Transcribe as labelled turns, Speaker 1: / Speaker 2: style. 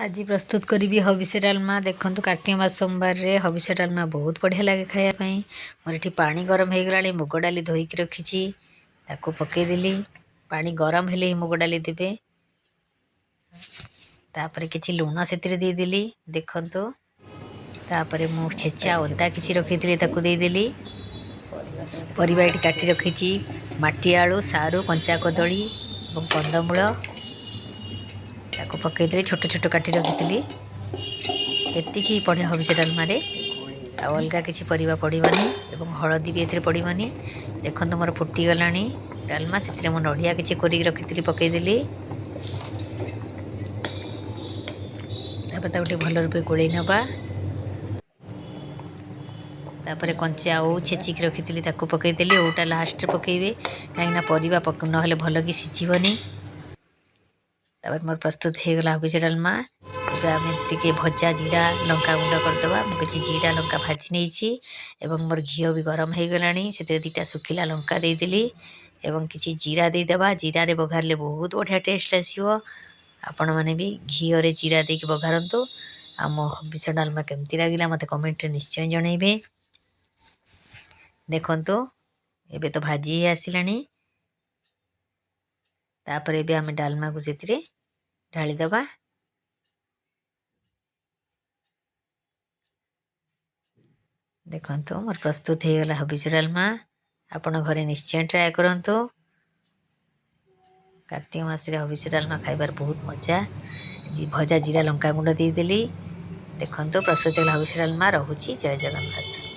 Speaker 1: आज प्रस्तुत करी हबिष डालमा। देखु कार्तिक मास सोमवार रे हबिष डालमा बहुत बढ़िया लगे खायापी। मोर ये पानी गरम हो गला। मुग डाली धोईक रखी पकईदेली। पानी गरम हेले ही मुग डाली देवे। तापर किसी लुण से देदेली। देखु तापर मु छेचा अदा किसी रखी देदेली। परिबा ये काटी रखी माटी आलू सारू कंचा कदली और कंदमूल पकईदेली। छोट छोट काटी रखी एति पड़े हबिष डालमार। अलग किसी परिबा पड़ोनी और हलदी भी ये पड़ोनी। देखो मोर फुटीगला डालमा। से नड़िया किसी कोरिक रखी पकईदेली। तापर भल रूपे गोल नवा। तापर कंचा ओ छेचिक रखी पकईदेली। ओटा लास्ट पकईबे कहीं परिबा ना भल कि सीझीबनी। तापर मोर प्रस्तुत हो गला हबिष डालमा। आम टे भजा जीरा लंका गुंड करदे। मुझे जीरा लंका भाजी नहीं मोर घी भी गरम हो गला। से दीटा सुखिला लंका देदेली और किसी जीरा देदेबा। जीरा रे बघारे बहुत बढ़िया टेस्ट आसो। आपण मैंने भी घी और जीरा दे बघारतु। आम हबिष डालमा केमती लगिला मत कमेंट रे निश्चय जनइबे। देखंतु एबे तो भाजी आसिला। तापर एबे आम डालमा को से ढाली दबा। देखंतु मोर प्रस्तुत हो गला हबिष डालमा। आपण घरे निश्चय ट्राए करंतु। कार्तिक मास हबिष डालमा खाइबार बहुत मजा। भजा जीरा लंका गुंड देदेली। देखंतु प्रस्तुत हो गला हबिष डालमा। रहुची। जय जगन्नाथ।